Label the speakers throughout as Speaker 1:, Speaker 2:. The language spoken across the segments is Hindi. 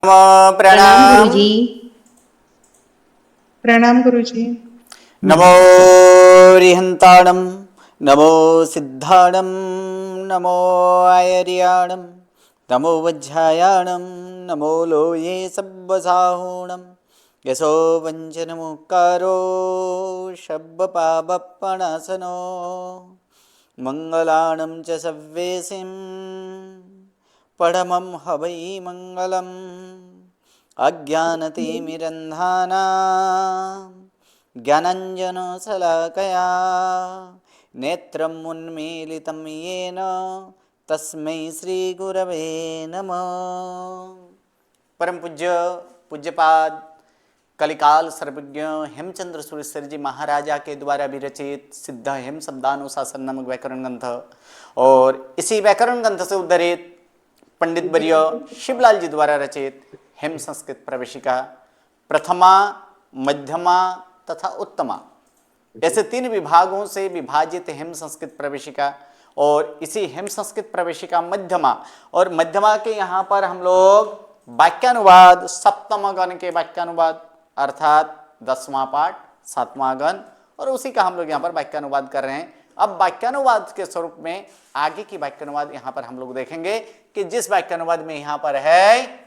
Speaker 1: प्रणाम
Speaker 2: प्रणाम।
Speaker 1: गुरुजी।
Speaker 3: प्रणाम गुरुजी।
Speaker 2: नमो रिहंताणं, नमो सिद्धाणं, नमो आयर्याणं, नमो वज्रायाणं, नमो लोये सब्बसाहूणं, यशो वञ्चनमुक्कारो शब्बपाबप्पणासनो, मङ्गलाणं च सव्येसिं परमं हवै मङ्गलम्। अज्ञानतिमिरन्धानां ज्ञानाञ्जनशलाकया नेत्रम् उन्मीलितं येन तस्मै श्रीगुरवे नमः। परम पूज्य पूज्यपाद कलिकाल सर्वज्ञ हेमचंद्र सुरेश्वर जी महाराजा के द्वारा विरचित सिद्ध हेम शब्दानुशासन नामक व्याकरण ग्रंथ और इसी व्याकरण ग्रंथ से उद्धरित पंडित वर्य शिवलाल जी द्वारा रचित हेम संस्कृत प्रवेशिका प्रथमा, मध्यमा तथा उत्तमा, ऐसे 3 विभागों से विभाजित हेम संस्कृत प्रवेशिका और इसी हेम संस्कृत प्रवेशिका मध्यमा और मध्यमा के यहाँ पर हम लोग वाक्यानुवाद सप्तम गण के वाक्यानुवाद अर्थात 10वां पाठ 7वां गण और उसी का हम लोग यहाँ पर वाक्यानुवाद कर रहे हैं। अब वाक्यानुवाद के स्वरूप में आगे की वाक्यानुवाद यहाँ पर हम लोग देखेंगे कि जिस वाक्यानुवाद में यहाँ पर है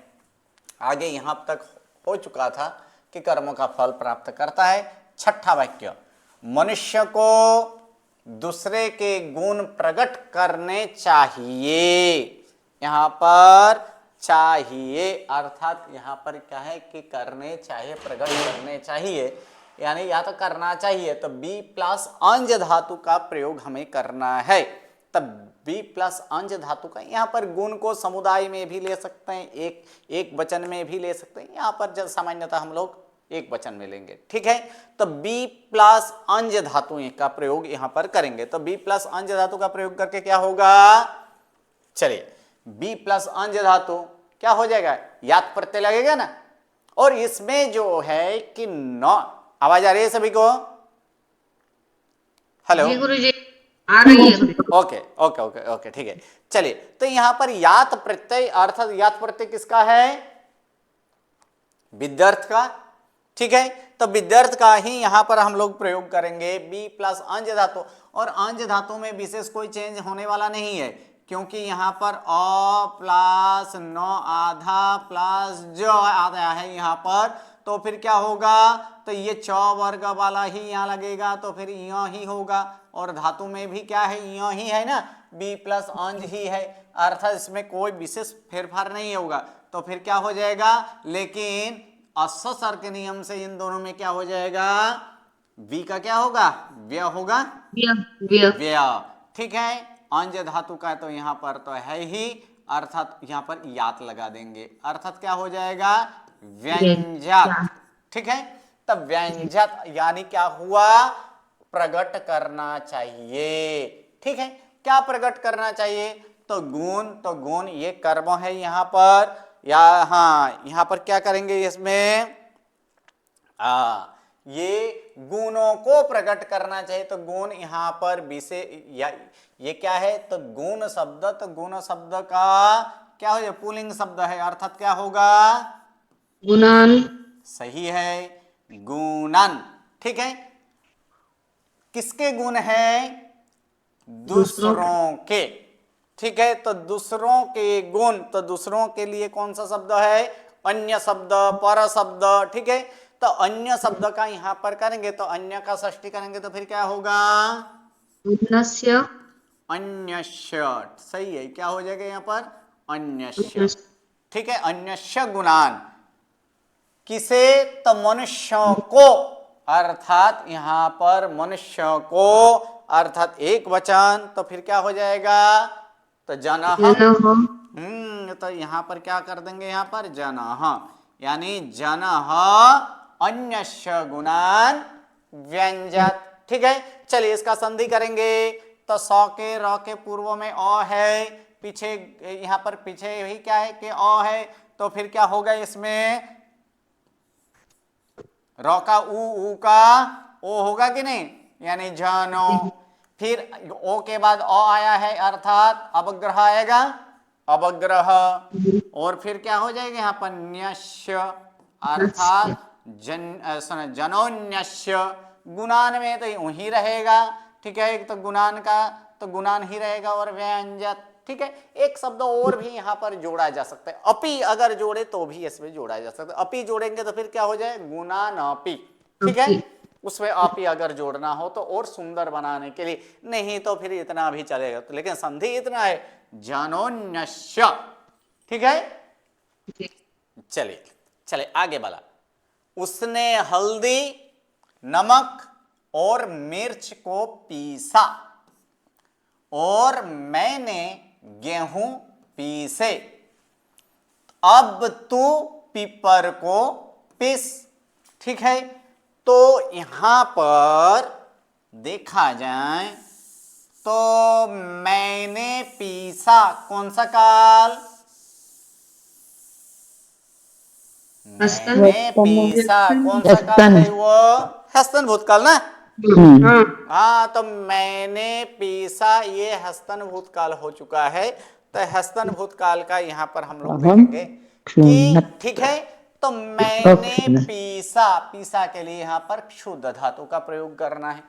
Speaker 2: आगे यहाँ तक हो चुका था कि कर्मों का फल प्राप्त करता है। छठा वाक्य, मनुष्य को दूसरे के गुण प्रकट करने चाहिए। यहाँ पर चाहिए अर्थात यहाँ पर क्या है कि करने चाहिए, प्रकट करने चाहिए, यानी या तो करना चाहिए, तो बी प्लस अंज धातु का प्रयोग हमें करना है। तब बी प्लस अंज धातु का यहाँ पर गुण को समुदाय में भी ले सकते हैं, एक वचन में भी ले सकते हैं। यहाँ पर जब सामान्यतः हम लोग एक वचन में लेंगे, ठीक है। तो बी प्लस अंज धातु का प्रयोग यहाँ पर करेंगे। तो बी प्लस अंज धातु का प्रयोग करके क्या होगा, चलिए बी प्लस अंज धातु क्या हो जाएगा, याद प्रत्यय लगेगा ना। और इसमें जो है कि नौ, आवाज आ रही है सभी को? हेलो
Speaker 1: जी गुरुजी, आ रही है गुरुजी।
Speaker 2: ओके ओके ओके ओके ठीक है। चलिए तो यहां पर यात प्रत्यय अर्थात यात प्रत्यय किसका है, विद्यार्थ का, ठीक है। तो विद्यार्थ का ही यहां पर हम लोग प्रयोग करेंगे बी प्लस अंज धातु। और अंज धातु में विशेष कोई चेंज होने वाला नहीं है क्योंकि यहां पर अ प्लस नौ आधा प्लस जो आधा है यहाँ पर, तो फिर क्या होगा, तो ये च वर्ग वाला ही यहाँ लगेगा, तो फिर यो ही होगा। और धातु में भी क्या है, यो ही है ना, बी प्लस अंज ही है, अर्थात इसमें कोई विशेष फेरफार नहीं होगा। तो फिर क्या हो जाएगा, लेकिन अस्सर के नियम से इन दोनों में क्या हो जाएगा, वी का क्या होगा, व्यय होगा, व्यय, ठीक है। अंज धातु का तो यहाँ पर तो है ही, अर्थात यहाँ पर यात लगा देंगे, अर्थात क्या हो जाएगा, व्यंजक, ठीक है। तब व्यंजक यानी क्या हुआ, प्रकट करना चाहिए, ठीक है। क्या प्रकट करना चाहिए, तो गुण ये कर्म है यहाँ पर, या हाँ यहाँ पर क्या करेंगे इसमें, ये गुणों को प्रकट करना चाहिए। तो गुण यहाँ पर ये क्या है, तो गुण शब्द, तो गुण शब्द का क्या हो जाए, पुल्लिंग शब्द है, अर्थात क्या होगा,
Speaker 1: गुणान,
Speaker 2: सही है, गुणन, ठीक है। किसके गुण है, दूसरों के, ठीक है। तो दूसरों के गुण, तो दूसरों के लिए कौन सा शब्द है, अन्य शब्द, पर शब्द, ठीक है। तो अन्य शब्द का यहां पर करेंगे, तो अन्य का षष्ठी करेंगे तो फिर क्या होगा,
Speaker 1: अन्यस्य,
Speaker 2: अन्यस्य, सही है, क्या हो जाएगा यहाँ पर, अन्यस्य, ठीक है। अन्यस्य गुणान, किसे, तो मनुष्यों को, अर्थात यहां पर मनुष्यों को, अर्थात एक वचन, तो फिर क्या हो जाएगा, तो जनः, तो यहां पर क्या कर देंगे, यहां पर जनः, यानी जनः अन्यस्य गुणान व्यंजक, ठीक है। चलिए इसका संधि करेंगे, तो सौ के र के पूर्व में अ है, पीछे यहाँ पर पीछे ही क्या है कि अ है, तो फिर क्या होगा इसमें, र का ऊ का ओ होगा कि नहीं, यानी जानो। फिर ओ के बाद अ आया है, अर्थात अपग्रह आएगा, अवग्रह, और फिर क्या हो जाएगा यहाँ पर न्यस्य, अर्थात जनोन्यस्य। गुणान में तो यूं ही रहेगा, ठीक है, एक तो गुणान का तो गुणान ही रहेगा और व्यंजक, ठीक है। एक शब्द और भी यहाँ पर जोड़ा जा सकता है, अपि अगर जोड़े तो भी इसमें जोड़ा जा सकता है। अपि जोड़ेंगे तो फिर क्या हो जाए, गुणानपि, ठीक है। उसमें अपि अगर जोड़ना हो तो और सुंदर बनाने के लिए, नहीं तो फिर इतना भी चलेगा, तो लेकिन संधि इतना है, जनोन्यस्य, ठीक है। चलिए चलिए आगे बढ़ा। उसने हल्दी, नमक और मिर्च को पीसा और मैंने गेहूं पीसे, अब तू पीपर को पीस, ठीक है। तो यहां पर देखा जाए तो मैंने पीसा, कौन सा काल,
Speaker 1: हस्तन
Speaker 2: मैंने पीसा, कौन सा काल है वो, हस्तन भूतकाल ना।
Speaker 1: हाँ
Speaker 2: हाँ, तो मैंने पीसा ये हस्तन भूतकाल हो चुका है, तो हस्तन भूतकाल का यहाँ पर हम लोग देखेंगे कि ठीक है। तो मैंने पीसा, पीसा के लिए यहाँ पर क्षुद्ध धातु का प्रयोग करना है,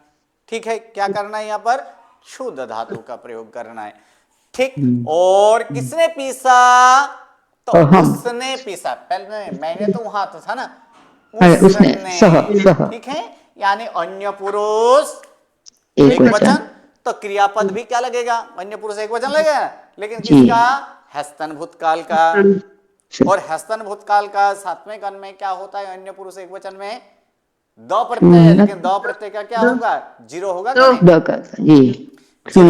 Speaker 2: ठीक है। क्या करना है यहाँ पर, क्षुद्ध धातु का प्रयोग करना है, ठीक। और किसने पीसा, तो उसने पीसा, पहले मैंने तो वहां तो था ना, उसने, ठीक है। यानी अन्य पुरुष एक वचन, तो क्रियापद भी क्या लगेगा, अन्य पुरुष एक वचन लगेगा, लेकिन किसका, हस्तन भूतकाल का। और हस्तन भूतकाल का सातवें गण में क्या होता है, अन्य पुरुष एक वचन में द प्रत्यय है, लेकिन द प्रत्यय का क्या होगा, जीरो होगा, जीरो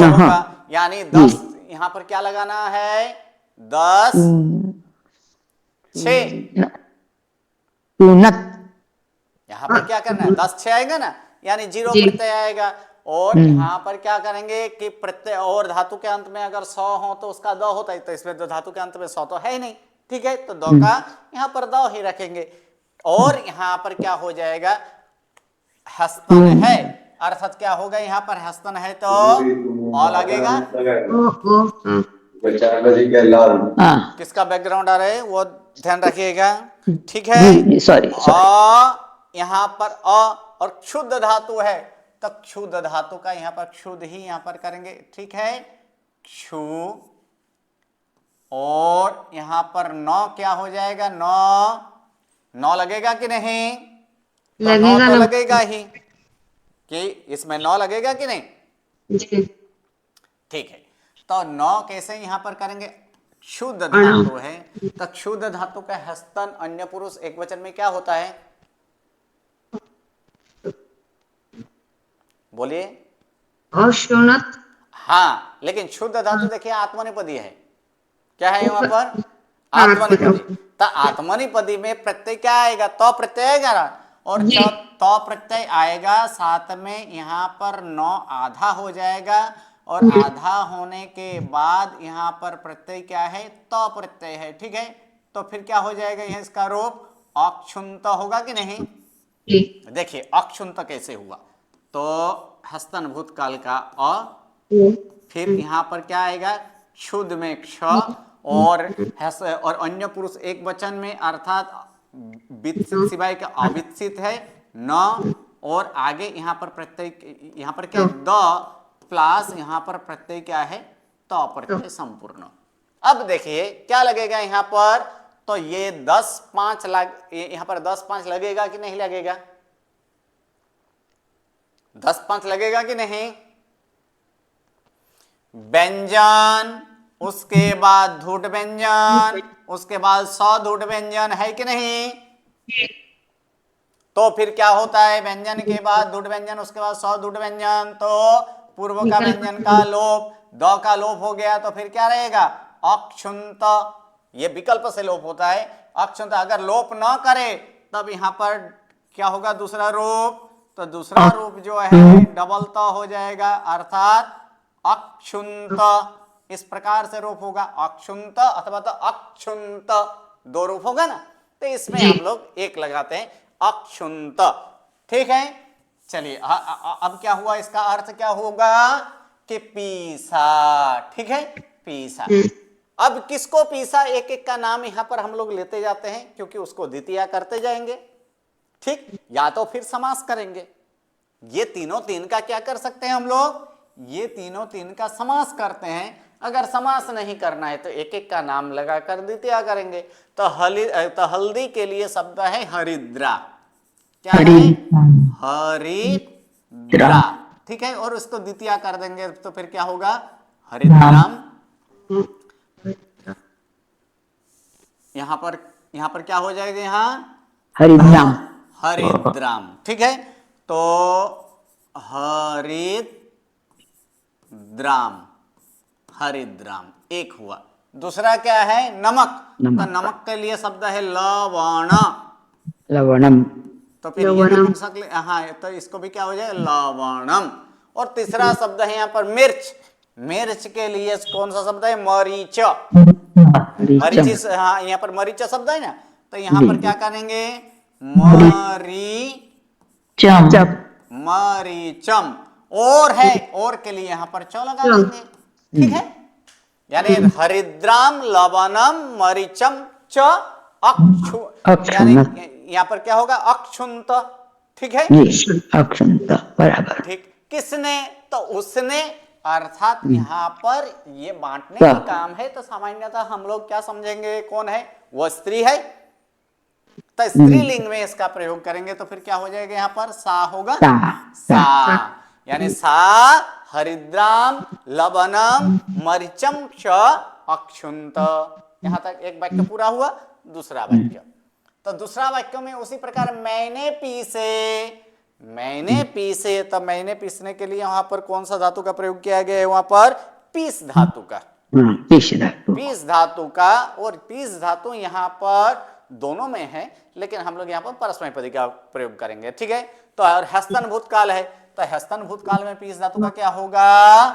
Speaker 2: होगा। यानी 10 यहां पर क्या लगाना है, 10 6, यहां पर क्या करना है, 10 6 आएगा ना, यानी जीरो प्रत्यय आएगा। और यहां पर क्या करेंगे कि प्रत्यय और धातु के अंत में अगर 100 हो तो उसका द होता है, तो इसमें तो धातु के अंत में 100 तो है ही नहीं, ठीक है। तो द का यहां पर द ही रखेंगे। और यहां पर क्या हो जाएगा, हस्तन है, अर्थात क्या होगा, यहां पर हस्तन है तो अ लगेगा। किसका बैकग्राउंड आ रहा है वो ध्यान रखिएगा, ठीक है।
Speaker 3: सॉरी
Speaker 2: यहां पर अ और क्षुद्ध धातु है, तो क्षुद्ध धातु का यहां पर क्षुद्ध ही यहां पर करेंगे, ठीक है, क्षु। और यहां पर नौ क्या हो जाएगा, नौ, नौ लगेगा कि नहीं, तो नौ तो लगेगा ही, कि इसमें नौ लगेगा कि नहीं, ठीक है। तो नौ कैसे यहां पर करेंगे, क्षुद्ध धातु है, तो क्षुद्ध धातु का हस्तन अन्य पुरुष एक वचन में क्या होता है, बोलिए।
Speaker 1: अशुनत,
Speaker 2: हाँ, लेकिन शुद्ध धातु देखिए आत्मनिपदी है, क्या है वहां पर, आत्मनिपदी। तो आत्मनिपदी में प्रत्यय क्या आएगा, तो प्रत्यय आएगा ना, और जब तो प्रत्यय आएगा साथ में यहाँ पर 9 आधा हो जाएगा, और आधा होने के बाद यहाँ पर प्रत्यय क्या है, तो प्रत्यय है, ठीक है। तो फिर क्या हो जाएगा, यह इसका रूप अक्षुंत होगा कि नहीं। देखिए अक्षुंत कैसे हुआ, तो हस्तन भूतकाल का अ, फिर यहां पर क्या आएगा, क्षुद्ध में क्ष, और अन्य पुरुष एक वचन में अर्थात वित्सित सिवाय का अवित्सित है न, और आगे यहां पर प्रत्यय, यहां पर क्या द प्लस यहां पर प्रत्यय क्या है, तो प्रत्यय संपूर्ण। अब देखिए क्या लगेगा यहां पर, तो ये 10 5 यहां पर 10 5 लगेगा कि नहीं लगेगा, 10 5 लगेगा कि नहीं। व्यंजन, उसके बाद धूट व्यंजन, उसके बाद सधूट व्यंजन है कि नहीं। तो फिर क्या होता है, व्यंजन के बाद धूट व्यंजन, उसके बाद सधूट व्यंजन, तो पूर्व का व्यंजन का लोप, द का लोप हो गया, तो फिर क्या रहेगा, अक्षुंत। ये विकल्प से लोप होता है, अक्षुंत। अगर लोप न करे तब यहां पर क्या होगा, दूसरा रूप, तो दूसरा रूप जो है डबल त हो जाएगा, अर्थात अक्षुंत। इस प्रकार से रूप होगा अक्षुंत अथवा तो अक्षुंत, दो रूप होगा ना, तो इसमें हम लोग एक लगाते हैं, अक्षुंत, ठीक है। चलिए अब क्या हुआ, इसका अर्थ क्या होगा कि पीसा, ठीक है, पीसा। अब किसको पीसा, एक एक का नाम यहां पर हम लोग लेते जाते हैं क्योंकि उसको द्वितीया करते जाएंगे। ठीक, या तो फिर समास करेंगे। ये तीनों तीन का क्या कर सकते हैं हम लोग, ये तीनों तीन का समास करते हैं। अगर समास नहीं करना है तो एक एक का नाम लगाकर द्वितीया करेंगे। तो हल्दी के लिए शब्द है हरिद्रा। क्या है, हरिद्रा। ठीक है, और उसको द्वितीया कर देंगे तो फिर क्या होगा, हरिद्राम। यहां पर क्या हो जाएगा, यहां
Speaker 3: हरिद्राम।
Speaker 2: हरिद्राम। ठीक है, तो हरिद्राम, हरिद्राम एक हुआ। दूसरा क्या है, नमक।
Speaker 3: नमक।
Speaker 2: तो नमक के लिए शब्द है लवण।
Speaker 3: लवणम।
Speaker 2: तो फिर ये नपुंसक, हाँ, तो इसको भी क्या हो जाएगा, लवणम। और तीसरा शब्द है यहाँ पर मिर्च। मिर्च के लिए कौन सा शब्द है, मरीच। मरीच, हाँ, यहाँ पर मरीच शब्द है ना, तो यहाँ पर क्या करेंगे, मरीचम। और है, और के लिए यहाँ पर चौ लगा देंगे। ठीक है, यानी हरिद्राम, लवणम, मरीचम, च अक्षु, यानी यहाँ पर क्या होगा, अक्षुंत। ठीक है,
Speaker 3: अक्षुंत, बराबर।
Speaker 2: ठीक, किसने, तो उसने, अर्थात यहाँ पर ये बांटने का काम है। तो सामान्यतः हम लोग क्या समझेंगे, कौन है, वह स्त्री है। तो स्त्रीलिंग में इसका प्रयोग करेंगे तो फिर क्या हो जाएगा, यहाँ पर सा होगा, सा, यानी सा हरिद्राम लवणम मरीचम च अक्षुंत। यहां तक एक वाक्य पूरा हुआ। दूसरा वाक्य, तो दूसरा वाक्य में उसी प्रकार मैंने पीसे, मैंने पीसे। तो मैंने पीसने के लिए वहां पर कौन सा धातु का प्रयोग किया गया है, वहां पर पीस धातु का, पीस धातु का। और पीस धातु यहाँ पर दोनों में है, लेकिन हम लोग यहाँ पर परस्मैपदी का प्रयोग करेंगे। ठीक है, तो और हस्तन भूतकाल है, तो हस्तन भूतकाल में पीस धातु का क्या होगा,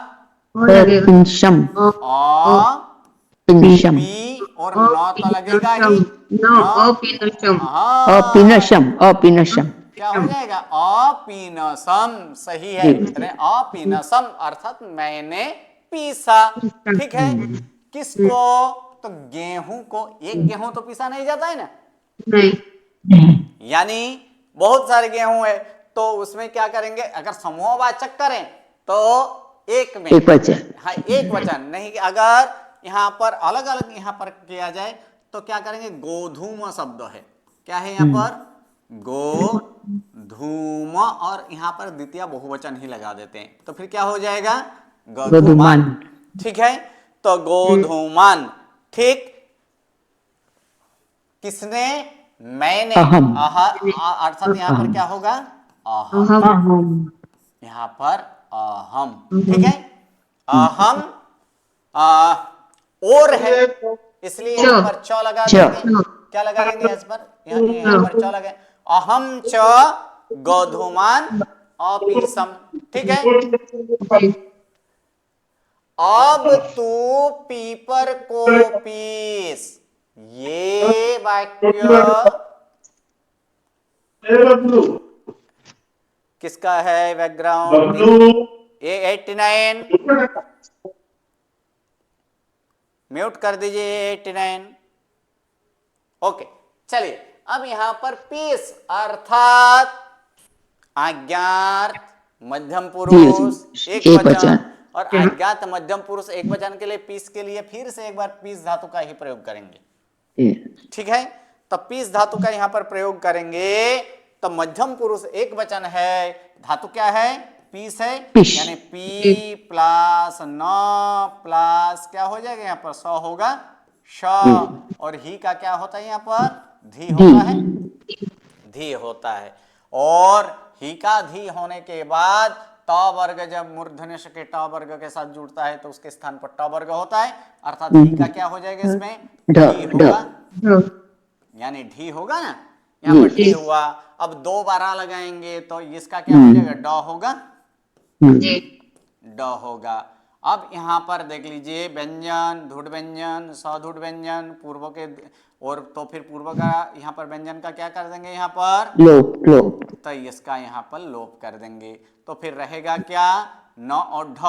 Speaker 3: पिंशम।
Speaker 2: पी और नौ तो लगेगा ही,
Speaker 3: अपीनशम।
Speaker 2: क्या हो जाएगा, अपीनसम। सही है, अपीनसम अर्थात मैंने पीसा। ठीक है, किसको, तो गेहूं को। एक गेहूं तो पीसा नहीं जाता है ना, यानी बहुत सारे गेहूं है, तो उसमें क्या करेंगे, अगर समूहवाचक करें तो एक में,
Speaker 3: एक वचन,
Speaker 2: हाँ, एक वचन नहीं। अगर यहाँ पर अलग अलग यहाँ पर किया जाए तो क्या करेंगे, गोधूम शब्द है। क्या है यहाँ पर, गोधूम, और यहाँ पर द्वितीय बहुवचन ही लगा देते हैं तो फिर क्या हो जाएगा, गोधूमान। ठीक है, तो गोधूमान। ठीक, किसने, मैंने, अर्थात यहाँ पर क्या होगा, अहम, यहाँ पर अहम। ठीक है, अहम, और है, इसलिए यहाँ पर च लगा देंगे। क्या लगा देंगे इस पर, यहाँ पर च लगा, अहम च गोधूमान अपीसम। ठीक है, अब तू पीपर को पीस। ये वाक्य किसका है, बैकग्राउंड A89, म्यूट कर दीजिए A89। ओके, चलिए अब यहां पर पीस अर्थात अज्ञात मध्यम पुरुष एक वचन, और अज्ञात मध्यम पुरुष एक वचन के लिए पीस के लिए फिर से एक बार पीस धातु का ही प्रयोग करेंगे। ठीक है, तो पीस धातु का यहां पर प्रयोग करेंगे। तो मध्यम पुरुष एक वचन है, धातु क्या है, पीस है, यानी पी प्लस न प्लस क्या हो जाएगा, यहाँ पर स होगा, श, और ही का क्या होता है, यहाँ पर धी होता है, धी होता है। और ही का धी होने के बाद ट वर्ग जब मूर्धन्य ष के ट वर्ग के साथ जुड़ता है तो उसके स्थान पर ट वर्ग होता है, अर्थात ही का क्या हो जाएगा, इसमें ढी होगा, यानी ढी होगा ना, यहाँ पर ढी हुआ। अब दो बारह लगाएंगे तो इसका क्या हो जाएगा, ड होगा, ड होगा। अब यहाँ पर देख लीजिए, व्यंजन, धुड व्यंजन, सधुड व्यंजन, पूर्व के, और तो फिर पूर्व का यहाँ पर व्यंजन का क्या कर देंगे, यहाँ पर
Speaker 3: लोप, लोप,
Speaker 2: तो इसका यहाँ पर लोप कर देंगे। तो फिर रहेगा क्या, न और ढ,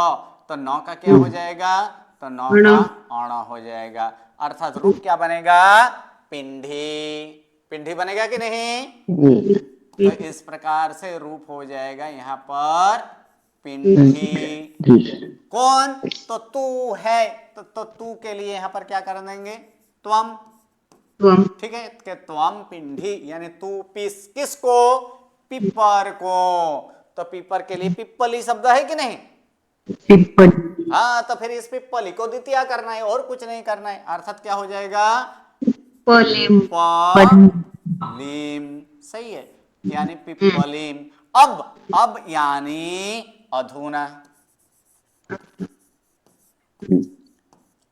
Speaker 2: तो न का क्या हो जाएगा, तो नौ का अण हो जाएगा, अर्थात रूप क्या बनेगा? पिंडी। पिंडी बनेगा कि नहीं?
Speaker 3: जी
Speaker 2: तो इस प्रकार से रूप हो जाएगा यहाँ पर पिंडी।
Speaker 3: जी
Speaker 2: कौन? तो तू है, तो तू के लिए यहाँ पर क्या कर देंगे? त्वम।
Speaker 1: त्वम।
Speaker 2: ठीक है, कि त्वम पिंडी यानी तू पिस किसको? पीपर को। तो पीपर के लिए पिप्पली शब्द है कि नहीं?
Speaker 3: पिप्पल
Speaker 2: हाँ, तो फिर इस पिप्पली को द्वितीय करना है और कुछ नहीं करना है, अर्थात क्या हो जाएगा?
Speaker 1: पलिम।
Speaker 2: पिप्पलीम। सही है, यानी पिप्पलीम। अब यानी अधुना।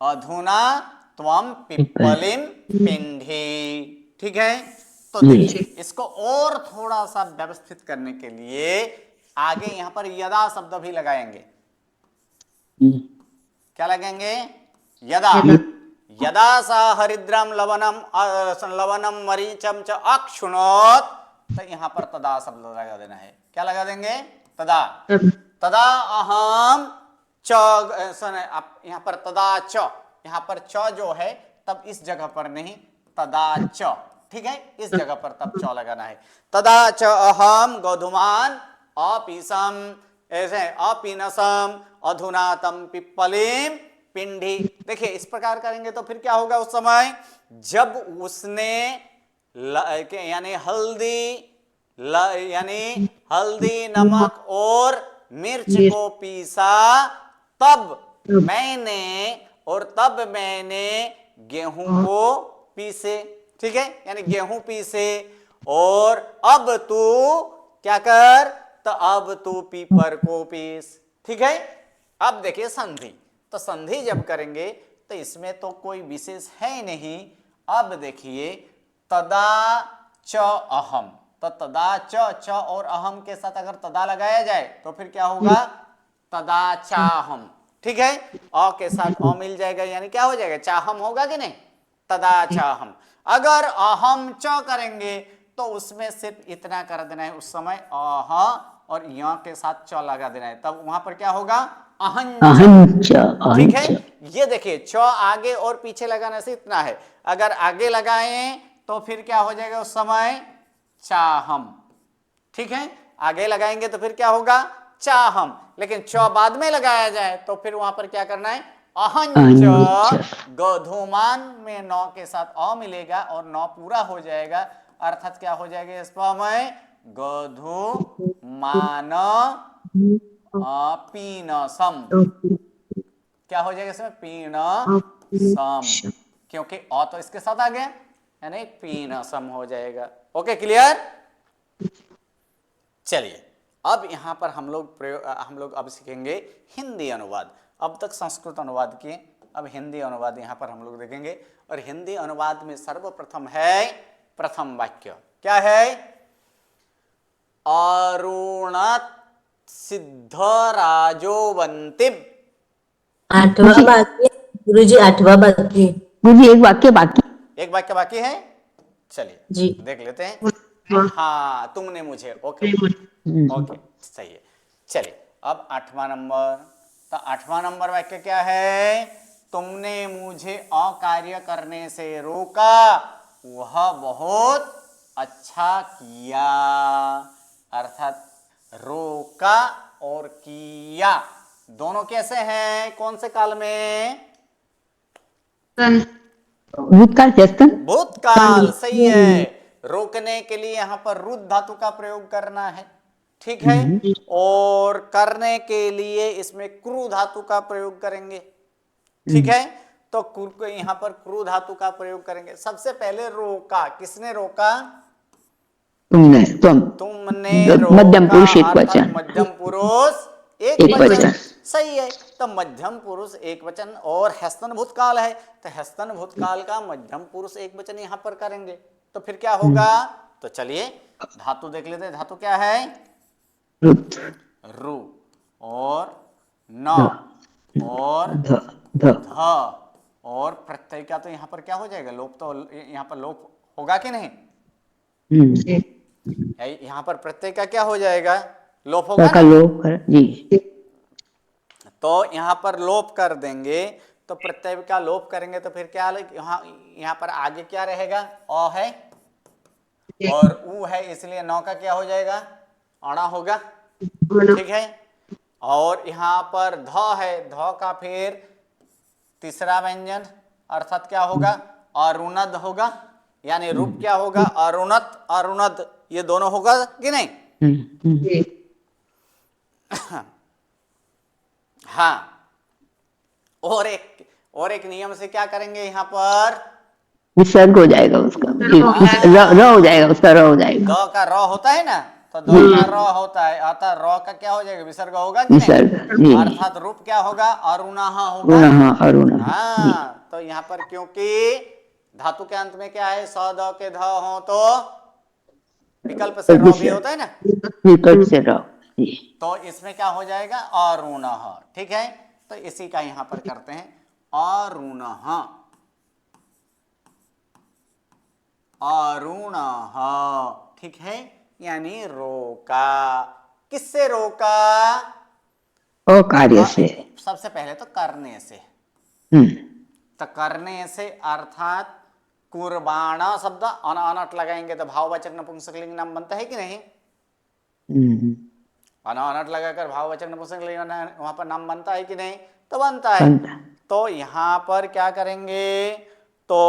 Speaker 2: अधुना त्वम पिप्पलिम पिंडी। ठीक है, तो देखिए इसको और थोड़ा सा व्यवस्थित करने के लिए आगे यहां पर यदा शब्द भी लगाएंगे। क्या लगाएंगे? यदा। यदा सा हरिद्रम लवनम मरीचम च अक्षुणोत, तो यहां पर तदा शब्द लगा देना है। क्या लगा देंगे? तदा। तदा अहम च, यहां पर तदा च, यहां पर च जो है तब इस जगह पर नहीं, तदा च। ठीक है, इस जगह पर तब च लगाना है। तदा च अहम गोधुमान अपीसम, ऐसे अपीनसम अधुना तम पिप्पलिम पिंडी। देखिए इस प्रकार करेंगे तो फिर क्या होगा? उस समय जब उसने यानी हल्दी नमक और मिर्च को पीसा, तब मैंने गेहूं को पीसे। ठीक है, यानी गेहूं पीसे, और अब तू क्या कर? तो अब तू पीपर को पीस। ठीक है, अब देखिए संधि। तो संधि जब करेंगे तो इसमें तो कोई विशेष है नहीं। अब देखिए तदा च अहम, तो तदा च और अहम के साथ अगर तदा लगाया जाए तो फिर क्या होगा? तदा चाहम। ठीक है, अ के साथ अ मिल जाएगा, यानी क्या हो जाएगा? चाहम होगा कि नहीं? तदा चाहम। अगर अहम च करेंगे तो उसमें सिर्फ इतना कर देना है, उस समय अह और य के साथ च लगा देना है, तब वहां पर क्या होगा? अहंच। ठीक है, ये देखिए च आगे और पीछे लगाने से इतना है, अगर आगे लगाएं तो फिर क्या हो जाएगा? उस समय चाहम। ठीक है, आगे लगाएंगे तो फिर क्या होगा? चाहम। लेकिन च बाद में लगाया जाए तो फिर वहां पर क्या करना है? अहंच। गोधूमान में नौ के साथ अ मिलेगा और नौ पूरा हो जाएगा, अर्थात क्या हो जाएगा? इस पर गोधूमान पीनसम। क्या हो जाएगा इसमें? पीनसम, क्योंकि अ तो इसके साथ आ गया, यानी पीनसम हो जाएगा। Okay, clear? चलिए अब यहां पर हम लोग अब सीखेंगे हिंदी अनुवाद। अब तक संस्कृत अनुवाद किए, अब हिंदी अनुवाद यहां पर हम लोग देखेंगे। और हिंदी अनुवाद में सर्वप्रथम है प्रथम वाक्य। क्या है? अरुणत सिद्धराजोवंतिम।
Speaker 4: आठवां बाकी है गुरुजी, आठवां बाकी है।
Speaker 3: गुरुजी एक वाक्य बाकी।
Speaker 2: एक वाक्य बाकी है, चलिए
Speaker 4: जी
Speaker 2: देख लेते हैं। हाँ, तुमने मुझे। ओके ओके, सही है। चलिए अब आठवां नंबर। तो आठवां नंबर वाक्य क्या है? तुमने मुझे अकार्य करने से रोका, वह बहुत अच्छा किया। अर्थात रोका और किया दोनों कैसे हैं? कौन से काल में?
Speaker 3: भूतकाल से स्तन।
Speaker 2: भूतकाल। सही है, रोकने के लिए यहां पर रुद्ध धातु का प्रयोग करना है। ठीक है, और करने के लिए इसमें क्रू धातु का प्रयोग करेंगे। ठीक है, तो यहां पर क्रू धातु का प्रयोग करेंगे। सबसे पहले रोका, किसने रोका? तुमने रोका,
Speaker 3: मध्यम पुरुष एक वचन।
Speaker 2: मध्यम पुरुष एक वचन। सही है, तो मध्यम पुरुष एक वचन और हस्तन भूतकाल है, तो हस्तन भूतकाल का मध्यम पुरुष एक वचन यहां पर करेंगे। तो फिर क्या होगा? तो चलिए धातु देख लेते हैं। धातु क्या है? रु और न और ध और प्रत्यय का तो यहां पर क्या हो जाएगा? लोप। तो यहां पर लोप होगा कि नहीं? यहां पर प्रत्यय का क्या हो जाएगा? लोप होगा ना?
Speaker 3: लोप जी।
Speaker 2: तो यहां पर लोप कर देंगे तो प्रत्यय का लोप करेंगे तो फिर क्या यहाँ यहाँ पर आगे क्या रहेगा, अ है और ऊ है, इसलिए नौ का क्या हो जाएगा, अणा होगा। ठीक है, और यहाँ पर ध है, ध का फिर तीसरा व्यंजन अर्थात क्या होगा, अरुणद होगा, यानी रूप क्या होगा, अरुणत अरुणद, ये दोनों होगा कि नहीं। हाँ, और एक नियम से क्या करेंगे, यहाँ पर
Speaker 3: विसर्ग हो जाएगा उसका, र हो जाएगा उसका, र हो जाएगा।
Speaker 2: द का र होता है ना, तो द का र होता है, अतः र का क्या हो जाएगा, विसर्ग होगा कि नहीं, अर्थात रूप क्या होगा, अरुणः होगा।
Speaker 3: अरुण।
Speaker 2: हाँ, तो यहाँ पर क्योंकि धातु के अंत में क्या है, स द के ध हो तो विकल्प से र भी होता है ना,
Speaker 3: विकल्प से र,
Speaker 2: तो इसमें क्या हो जाएगा, अरुणः। ठीक है, तो इसी का यहाँ पर करते हैं, अरुणः, अरुणः। ठीक है, यानी रोका, किससे रोका,
Speaker 3: अकार्य से,
Speaker 2: सबसे पहले तो करने से, तो करने से अर्थात कुर्बाण शब्द अनअनट लगाएंगे तो भाववाचक नपुंसकलिंग नाम बनता है कि नहीं, अनअनट लगाकर भाववाचक नपुंसकलिंग वहां पर नाम बनता है कि नहीं, तो बनता है। तो यहाँ पर क्या करेंगे, तो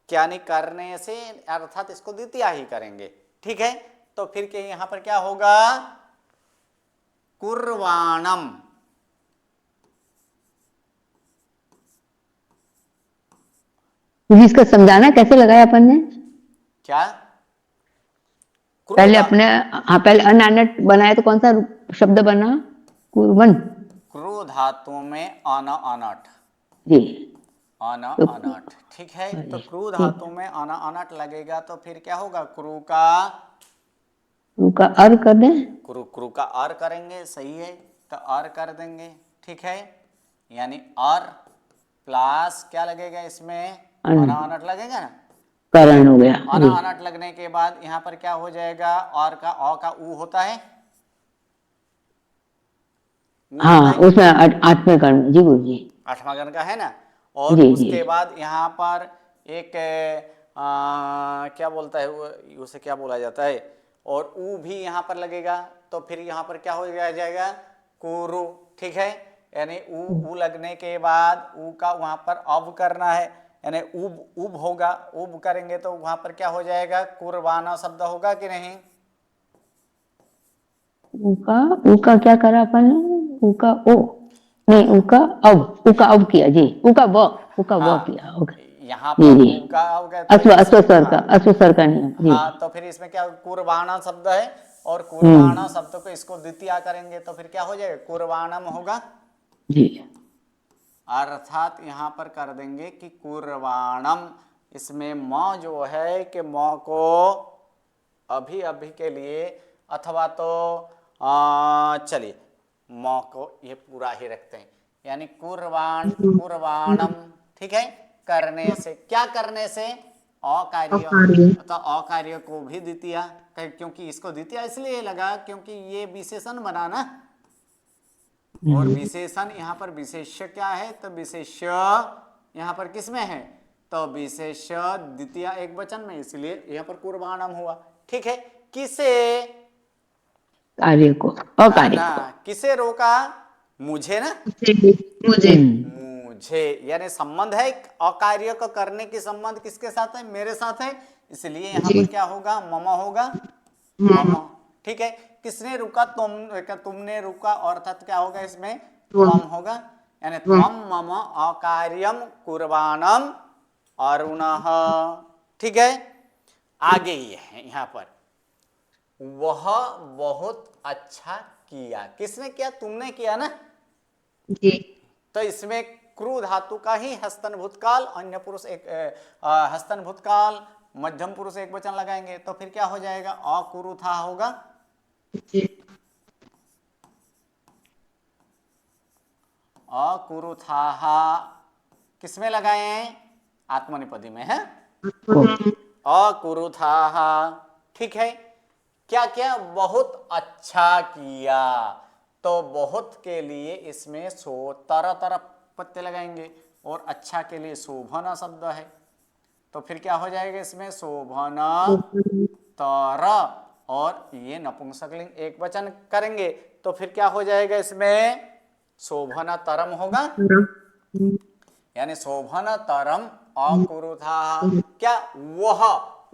Speaker 2: क्या नहीं, करने से अर्थात इसको द्वितीया ही करेंगे। ठीक है, तो फिर के यहाँ पर क्या होगा, कुर्वाणम,
Speaker 3: इसका समझाना कैसे लगाया अपन ने,
Speaker 2: क्या
Speaker 3: पहले अपने, हाँ पहले अनानट बनाया तो कौन सा शब्द बना, कुर्बन,
Speaker 2: क्रू धातु में अन अनट
Speaker 3: जी,
Speaker 2: अन अनट। ठीक है, तो क्रू धातु में अन अनट लगेगा तो फिर क्या होगा, क्रू का
Speaker 3: अर कर दें,
Speaker 2: क्रू का अर करेंगे, सही है, तो अर कर देंगे। ठीक है, यानी अर प्लस क्या लगेगा इसमें, अन अनट लगेगा ना,
Speaker 3: करण हो गया।
Speaker 2: अन अनट लगने के बाद यहाँ पर क्या हो जाएगा, और का अ का ऊ होता है,
Speaker 3: हाँ उसमें आठवें कर्ण, जी गुरु जी,
Speaker 2: आठवां गण का है ना, और उसके बाद यहाँ पर एक क्या बोलता है उसे क्या बोला जाता है, और ऊ भी यहाँ पर लगेगा, तो फिर यहाँ पर क्या हो जाएगा, कुरु। ठीक है, यानी ऊ लगने के बाद ऊ का वहां पर अब करना है, यानी उब होगा, उब करेंगे तो वहां पर क्या हो जाएगा, कुर्बाना शब्द होगा कि नहीं,
Speaker 3: उका क्या करा अपन ने, उका ओ नहीं, उका अब किया जी, उका व किया होगा,
Speaker 2: यहाँ पर उका
Speaker 3: अश्व का नियम जी।
Speaker 2: हाँ, तो फिर इसमें क्या, कुर्बाना शब्द है, और कुर्बाना शब्द को इसको द्वितीया करेंगे तो फिर क्या हो जाएगा, कुर्बानम होगा
Speaker 3: जी,
Speaker 2: अर्थात यहाँ पर कर देंगे कि कुर्बानम, इसमें म जो है कि म को अभी अभी के लिए, अथवा तो चलिए म को ये पूरा ही रखते हैं, यानी कुर्बानम। ठीक है, करने से, क्या करने से, अकार्य, तो अकार्य को भी द्वितीया, क्योंकि इसको द्वितीया इसलिए लगा क्योंकि ये विशेषण बना ना, और विशेषण यहाँ पर विशेष्य क्या है, तो विशेष्य यहाँ पर किस में है, तो विशेष्य द्वितीय एक वचन में, इसलिए यहाँ पर कुर्बानम हुआ। ठीक है, किसे,
Speaker 3: कार्य को, अकार्य को,
Speaker 2: किसे रोका, मुझे ना, मुझे, यानी संबंध है अकार्य को करने की, संबंध किसके साथ है, मेरे साथ है, इसलिए यहाँ पर क्या होगा, मम होगा, मम। ठीक है, किसने रुका, तुमने रुका, अर्थात क्या होगा इसमें, त्वम होगा, यानी त्वम मम अकार्यम कुर्बानम अरुणः। ठीक है, आगे ये है यहाँ पर, वह बहुत अच्छा किया, किसने किया, तुमने किया ना
Speaker 1: जी,
Speaker 2: तो इसमें क्रू धातु का ही हस्तन भूतकाल, अन्य पुरुष एक हस्तन भूतकाल, मध्यम पुरुष एक वचन लगाएंगे तो फिर क्या हो जाएगा, अकुरुथा होगा, अकुरुथाः किसमें लगाए हैं, आत्मनिपदी में है, अकुरुथाः। ठीक है, क्या क्या, बहुत अच्छा किया, तो बहुत के लिए इसमें तरह तरह पत्ते लगाएंगे, और अच्छा के लिए शोभन शब्द है, तो फिर क्या हो जाएगा इसमें शोभन तर, और ये नपुंसकलिंग एक वचन करेंगे तो फिर क्या हो जाएगा इसमें शोभन तरम होगा, यानी शोभन तरम अकुरुथा। क्या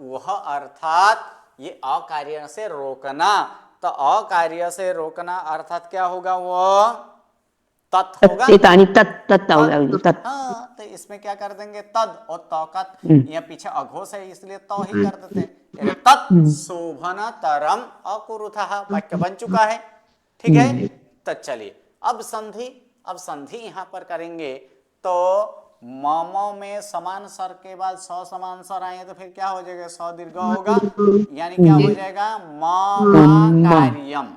Speaker 2: वह अर्थात ये अकार्य से रोकना, तो अकार्य से रोकना अर्थात क्या होगा, वो तत् होगा।
Speaker 3: तत्सेतानि तत् तत्।
Speaker 2: हाँ, तो इसमें क्या कर देंगे तद, और तो का यहाँ पीछे अघोष है इसलिए तो ही कर देते हैं, यानी तत् शोभन तरम अकुरुथा, वाक्य बन चुका है। ठीक है, तो चलिए अब संधि यहाँ पर करेंगे, तो ममो में समान स्वर के बाद स समान स्वर आए तो फिर क्या हो जाएगा, स दीर्घ होगा, यानी क्या हो जाएगा ममाकार्यम।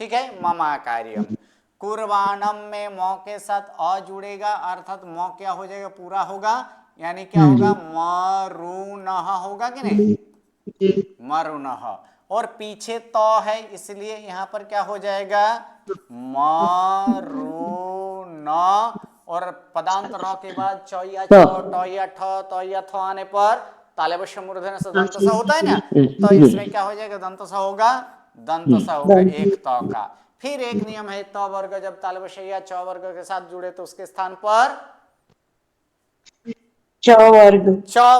Speaker 2: ठीक है, ममाकार्यम। कुर्बानम में मौ के साथ अ जुड़ेगा, अर्थात मौ क्या हो जाएगा, पूरा होगा, यानी क्या होगा मरुनह होगा कि नहीं, मरुनह, और पीछे तो है इसलिए यहाँ पर क्या हो जाएगा मरुन, और पदांत र के बाद च या छ ट या ठ त या थ आने पर तालव्य मूर्धन्य से दंत स होता है ना, तो इसमें क्या हो जाएगा दंत स होगा, एक त का। फिर एक नियम है त वर्ग जब तालव्य या च वर्ग के साथ जुड़े तो उसके स्थान पर च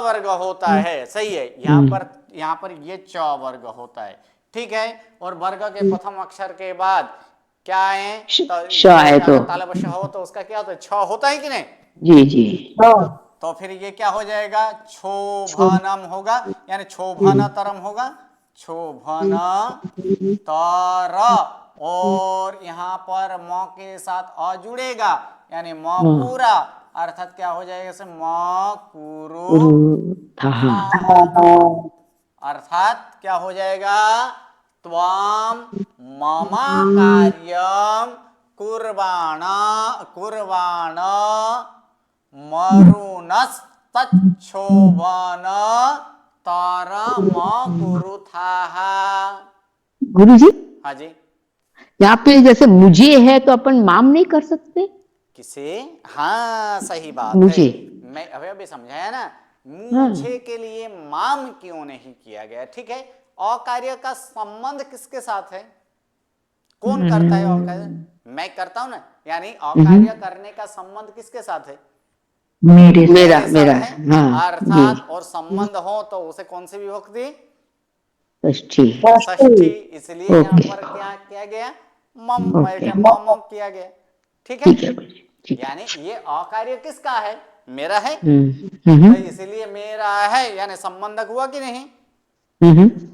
Speaker 2: वर्ग होता है। सही है, यहाँ पर ये च वर्ग होता है। ठीक है, और वर्ग के प्रथम अक्षर के बाद क्या है, तो तालव्य हो तो उसका क्या होता है, छ होता है कि नहीं,
Speaker 3: जी जी,
Speaker 2: तो फिर ये क्या हो जाएगा क्षोभनम होगा, यानी क्षोभन तरम होगा, क्षोभन तर, और यहाँ पर म के साथ अ जुड़ेगा, यानी म पूरा, अर्थात क्या हो जाएगा इसे म कुरु, अर्थात क्या हो जाएगा त्वम ममा कार्यम कुर्बाण मरुनस तच्छोभन तरम कुरुथाः।
Speaker 3: गुरु जी,
Speaker 2: हाँ जी,
Speaker 3: यहाँ पे जैसे मुझे है तो अपन माम नहीं कर सकते,
Speaker 2: किसे, हाँ सही बात
Speaker 3: मुझे
Speaker 2: है, मैं अभी समझाया ना, मुझे के लिए माम क्यों नहीं किया गया। ठीक है, अकार्य का संबंध किसके साथ है, कौन करता है अकार्य, मैं करता हूं ना, यानी अकार्य करने का संबंध किसके साथ है,
Speaker 3: मेरा
Speaker 2: साथ है,
Speaker 3: हाँ,
Speaker 2: अर्थात और संबंध हो तो उसे कौन सी विभक्ति,
Speaker 3: षष्ठी।
Speaker 2: षष्ठी, इसलिए यहाँ पर क्या किया गया मम किया गया। ठीक है, यानी ये अकार्य किसका है, मेरा है, तो इसीलिए मेरा है, यानी संबंधक हुआ कि नहीं,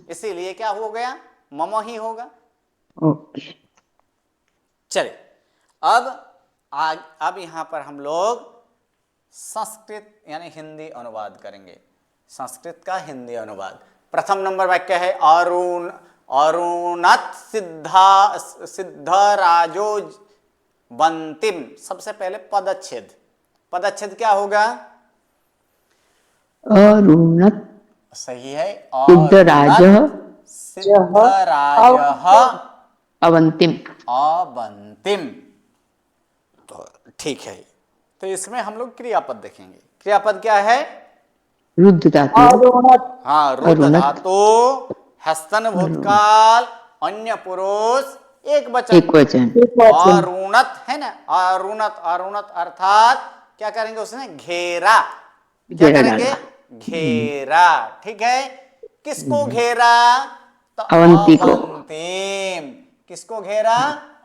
Speaker 2: इसीलिए क्या हो गया मम ही होगा। चलिए अब यहां पर हम लोग संस्कृत यानी हिंदी अनुवाद करेंगे, संस्कृत का हिंदी अनुवाद। प्रथम नंबर वाक्य है अरुणत सिद्धराजो बंतिम। सबसे पहले पदच्छेद क्या होगा,
Speaker 3: अरुणत
Speaker 2: सही है,
Speaker 3: सिद्धराजः
Speaker 2: अवंतिम, तो ठीक है, तो इसमें हम लोग क्रियापद देखेंगे। क्रियापद क्या है,
Speaker 3: रुद्ध धातु,
Speaker 2: हाँ रुद्ध धातु, हस्तन भूतकाल, अन्य पुरुष, एक वचन, अरुणत है ना, अरुणत अर्थात क्या करेंगे उसने घेरा, क्या करेंगे घेरा। ठीक है, किसको घेरा, तो अवंतिम, किसको घेरा,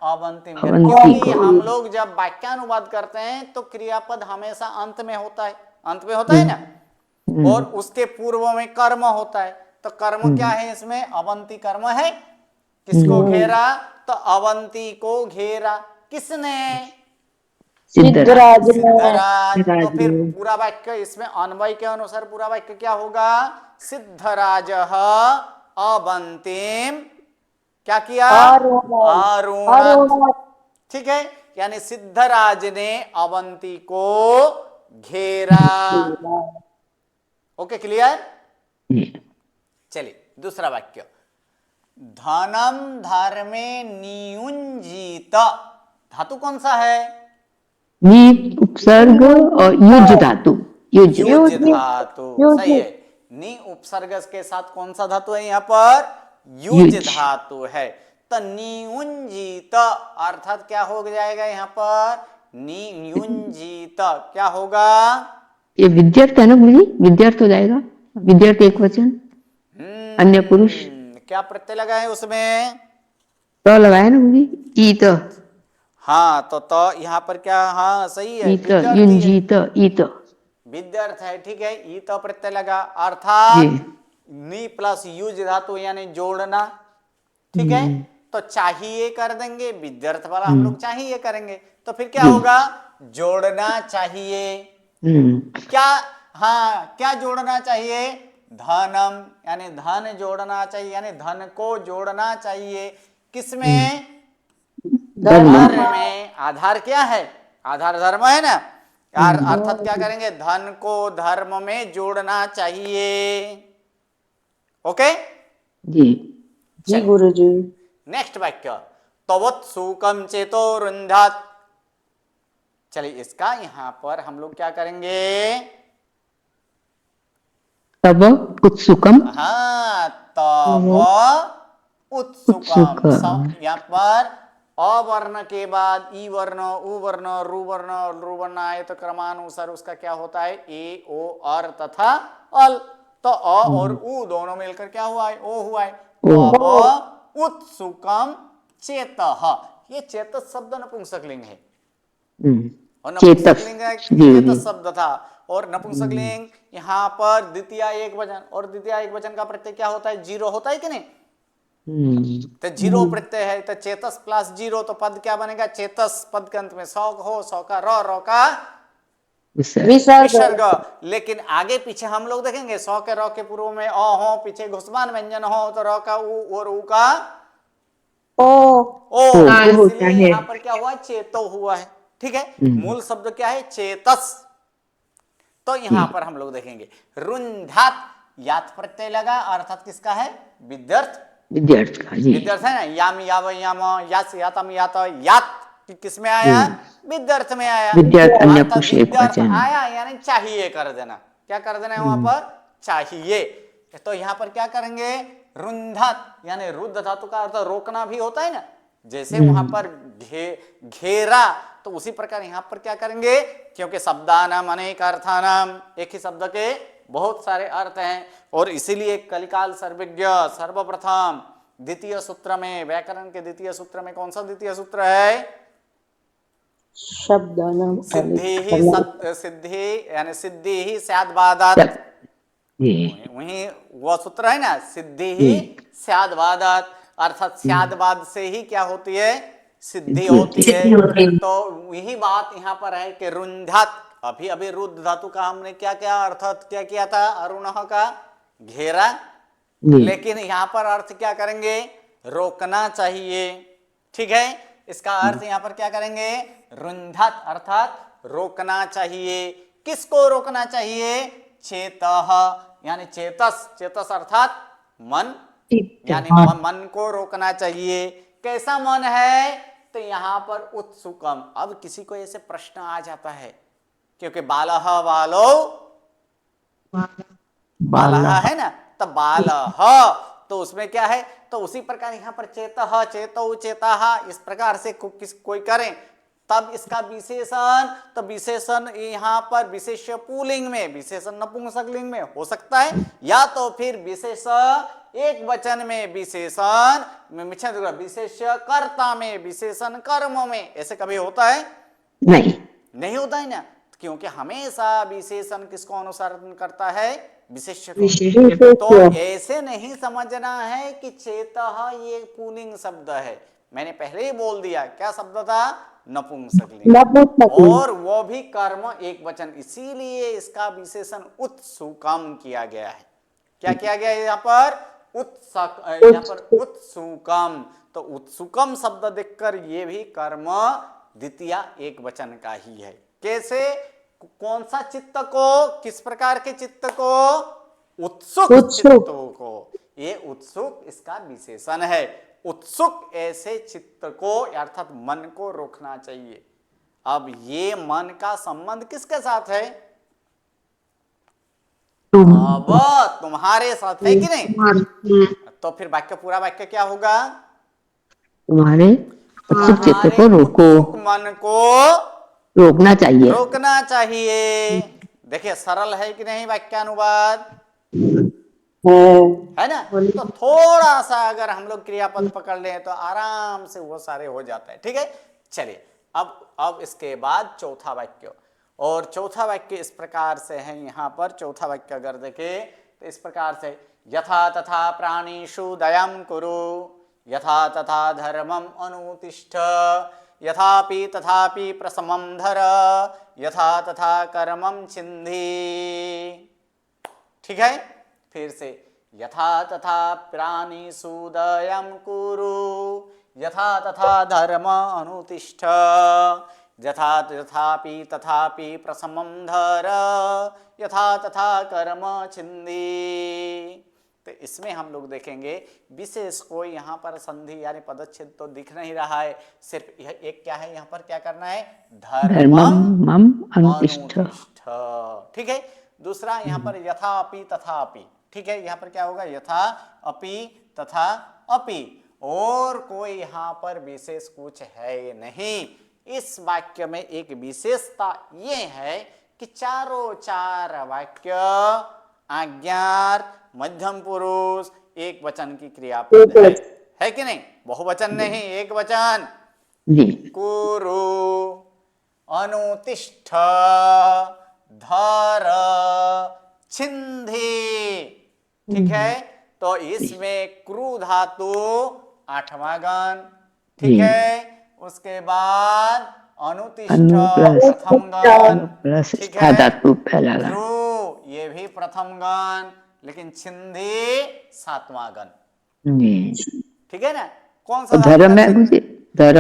Speaker 2: अवंतिम, क्योंकि हम लोग जब वाक्यानुवाद करते हैं तो क्रियापद हमेशा अंत में होता है ना, और उसके पूर्व में कर्म होता है, तो कर्म क्या है इसमें, अवंती कर्म है। किसको घेरा, तो अवंती को घेरा, किसने, सिद्धराज। तो फिर पूरा वाक्य इसमें अन्वय के अनुसार पूरा वाक्य क्या होगा, सिद्धराज अवंतिम क्या किया, अरुणत। ठीक है, यानी सिद्धराज ने अवंती को घेरा। Okay, clear. चलिए दूसरा वाक्य, धनम धर्मे नियुंजीत, धातु कौन सा है,
Speaker 3: नी उपसर्ग और युज धातु, युज
Speaker 2: युज धातु, सही है। नी उपसर्ग के साथ कौन सा धातु है यहाँ पर? Use
Speaker 3: use.
Speaker 2: धातु है। तो नियुंजित अर्थात क्या हो जाएगा यहाँ पर? नियुंजित क्या होगा?
Speaker 3: ये विद्यार्थ है ना गुरु जी, विद्यार्थ हो जाएगा, विद्यार्थ एक वचन, अन्य पुरुष।
Speaker 2: क्या प्रत्यय लगा है उसमें?
Speaker 3: तो लगाया ना गुरु जी, ईत,
Speaker 2: हाँ, तो यहाँ पर क्या? हाँ सही है,
Speaker 3: ईत,
Speaker 2: विद्यार्थी है,
Speaker 3: युंजीत, ईत
Speaker 2: विद्यार्थ है, ठीक है। ई तो प्रत्यय लगा
Speaker 3: जी।
Speaker 2: अर्थात नी प्लस युज धातु यानी जोड़ना, ठीक है। तो चाहिए कर देंगे, विद्यार्थ वाला हम लोग चाहिए करेंगे, तो फिर क्या होगा? जोड़ना चाहिए। क्या? हाँ, क्या जोड़ना चाहिए? धनम, यानी धन जोड़ना चाहिए, यानी धन को जोड़ना चाहिए। किसमें?
Speaker 3: धर्म।
Speaker 2: धर्म में। आधार क्या है? आधार धर्म है ना। यार अर्थात क्या करेंगे? धन को धर्म में जोड़ना चाहिए। ओके
Speaker 3: जी
Speaker 4: जी गुरुजी।
Speaker 2: नेक्स्ट वाक्य, तवोत्सुकम चेतो रुंधात। चलिए इसका यहां पर हम लोग क्या करेंगे?
Speaker 3: तब उत्सुकम,
Speaker 2: हाँ, तब उत्सुकम।
Speaker 3: उत्सुकम।
Speaker 2: यहाँ पर अवर्ण के बाद ई वर्ण, उ वर्ण, रु वर्ण, रु वर्ण आए तो क्रमानुसार उसका क्या होता है? ए, ओ, अर तथा अल। तो अ और उ दोनों मिलकर क्या हुआ है? ओ हुआ है। तब उत्सुकम चेतः, ये चेतस शब्द नपुंसकलिंग है और नपुंसकलिंग चेतस शब्द था। और नपुंसकलिंग यहाँ पर द्वितीय एक वचन, और द्वितीय एक वचन का प्रत्यय क्या होता है? जीरो होता है कि नहीं? तो जीरो प्रत्यय है, तो चेतस प्लस जीरो, तो पद क्या बनेगा? चेतस। पद के अंत में सौ हो, सौ का र का विसर्ग। लेकिन आगे पीछे हम लोग देखेंगे, सौ के र के पूर्व में अ हो, पीछे घुसमान व्यंजन हो, तो र का उ और उ का ओ, इसलिए यहाँ पर क्या हुआ? चेतो हुआ है, ठीक है। मूल शब्द क्या है? चेतस। तो यहां पर हम लोग देखेंगे रुंधात, यात प्रत्यय लगा अर्थात किसका है? विद्यार्थ,
Speaker 3: विद्यार्थ का। जी
Speaker 2: विद्यार्थ है ना। याम याव याम, यास यातम यात, यात किस में आया? विद्यार्थ में आया।
Speaker 3: विद्यार्थ अन्य
Speaker 2: अर्थात
Speaker 3: पुरुष एक
Speaker 2: विद्यार्थ
Speaker 3: वचन।
Speaker 2: आया यानी चाहिए कर देना। क्या कर देना है वहां पर? चाहिए। तो यहां पर क्या करेंगे? रुंधात, यानी रुद्ध धातु का अर्थ रोकना भी होता है ना, जैसे वहां पर घेरा, तो उसी प्रकार यहां पर क्या करेंगे? क्योंकि शब्दानाम अनेक अर्थानाम, एक ही शब्द के बहुत सारे अर्थ हैं, और इसीलिए कलिकाल सर्वज्ञ सर्वप्रथम द्वितीय सूत्र में, व्याकरण के द्वितीय सूत्र में कौन सा द्वितीय सूत्र है?
Speaker 4: शब्दानाम
Speaker 2: सिद्धि ही सिद्धि, यानी सिद्धि ही स्याद् बादात। वही वो सूत्र है ना, सिद्धि ही स्याद् बादात, अर्थात स्याद् से ही क्या होती है? सिद्धि होती है। तो यही बात यहाँ पर है कि रुंधात, अभी अभी रुद्ध धातु का हमने क्या क्या अर्थ क्या किया था? अरुण का घेरा। लेकिन यहाँ पर अर्थ क्या करेंगे? रोकना चाहिए, ठीक है। इसका अर्थ यहाँ पर क्या करेंगे? रुंधात अर्थात रोकना चाहिए। किसको रोकना चाहिए? चेतः, यानी चेतस। चेतस अर्थात मन, यानी मन को रोकना चाहिए। कैसा मन है? तो यहां पर उत्सुकम। अब किसी को ऐसे प्रश्न आ जाता है, क्योंकि बालह बालो बालह है ना, तो बालह, तो उसमें क्या है? तो उसी प्रकार यहां पर चेतः, चेतो, चेता, इस प्रकार से कोई करें तब इसका विशेषण, तो विशेषण यहां पर विशेष्य पुल्लिंग में, विशेषण नपुंसकलिंग में हो सकता है, या तो फिर विशेषण एक वचन में, विशेषण विशेष्य कर्ता में, विशेषण कर्म में, ऐसे कभी होता है? नहीं होता है ना, क्योंकि हमेशा विशेषण किसको अनुसरण करता है? विशेष्य को। तो ऐसे नहीं समझना है कि चेतः ये पुल्लिंग शब्द है। मैंने पहले ही बोल दिया, क्या शब्द था? नपुंसकलिंग, और वो भी कर्म एक वचन, इसीलिए इसका विशेषण उत्सुकम किया गया है। क्या किया गया है यहाँ पर? उत्सुक, यहाँ पर उत्सुकम। तो उत्सुकम शब्द देखकर ये भी कर्म द्वितीय एक वचन का ही है। कैसे? कौन सा चित्त को? किस प्रकार के चित्त को? उत्सुक चित्त को। ये उत्सुक इसका विशेषण है। उत्सुक ऐसे चित्त को, अर्थात मन को रोकना चाहिए। अब ये मन का संबंध किसके साथ है?
Speaker 3: तुम
Speaker 2: अब तुम्हारे साथ है कि नहीं?
Speaker 1: तुम्हारे
Speaker 2: तो फिर वाक्य, पूरा वाक्य क्या होगा?
Speaker 3: तुम्हारे उत्सुक चित्त
Speaker 2: तुम्हारे
Speaker 3: को रोको,
Speaker 2: उत्सुक मन को
Speaker 3: रोकना चाहिए।
Speaker 2: रोकना चाहिए। देखिए सरल है कि नहीं वाक्यानुवाद, है ना? तो थोड़ा सा अगर हम लोग क्रियापद पकड़ लें तो आराम से वो सारे हो जाता है। ठीक है, चलिए अब इसके बाद चौथा वाक्य, और चौथा वाक्य इस प्रकार से है। यहाँ पर चौथा वाक्य अगर देखें तो इस प्रकार से, यथा तथा प्राणीषु दयां कुरु, यथा तथा धर्मम अनुतिष्ठ, यथापि तथापि प्रशमं धर, यथा तथा कर्मं छिन्धि। ठीक है, फिर से, यथा तथा प्राणिषु दयं कुरु, यथा तथा धर्म अनुतिष्ठ, यथा तथापि तथापि प्रशमं धर, यथा तथा कर्म छिन्धि। तो इसमें हम लोग देखेंगे विशेष कोई यहाँ पर संधि यानी पदच्छेद तो दिख नहीं रहा है, सिर्फ यह एक क्या है, यहाँ पर क्या करना है, धर्मम
Speaker 3: धर्मम अनुतिष्ठ।
Speaker 2: अनुतिष्ठ। ठीक है, दूसरा यहाँ पर यथा अपि तथा अपि। ठीक है, यहाँ पर क्या होगा, यथा अपि तथा अपि, और कोई यहाँ पर विशेष कुछ है नहीं। इस वाक्य में एक विशेषता ये है कि चारों चार वाक्य आज्ञार, मध्यम पुरुष, एक वचन की क्रियापद है कि नहीं? बहुवचन नहीं, एक वचन।
Speaker 3: जी,
Speaker 2: कुरु, अनुतिष्ठ, धर, छिन्धि। ठीक है, तो इसमें क्रू धातु आठवां गण। ठीक है, उसके बाद अनुतिष्ठ प्रथम गण।
Speaker 3: प्लस
Speaker 2: ठीक
Speaker 3: स्था
Speaker 2: है,
Speaker 3: धातु पहला गण।
Speaker 2: ध्रुव ये भी प्रथम गण, लेकिन छिन्धि सातवां गण।
Speaker 3: जी,
Speaker 2: ठीक है ना? कौन सा
Speaker 3: और
Speaker 2: धातु
Speaker 3: धर्म
Speaker 2: है
Speaker 3: है
Speaker 2: छिन्धि?
Speaker 3: कुछ धर।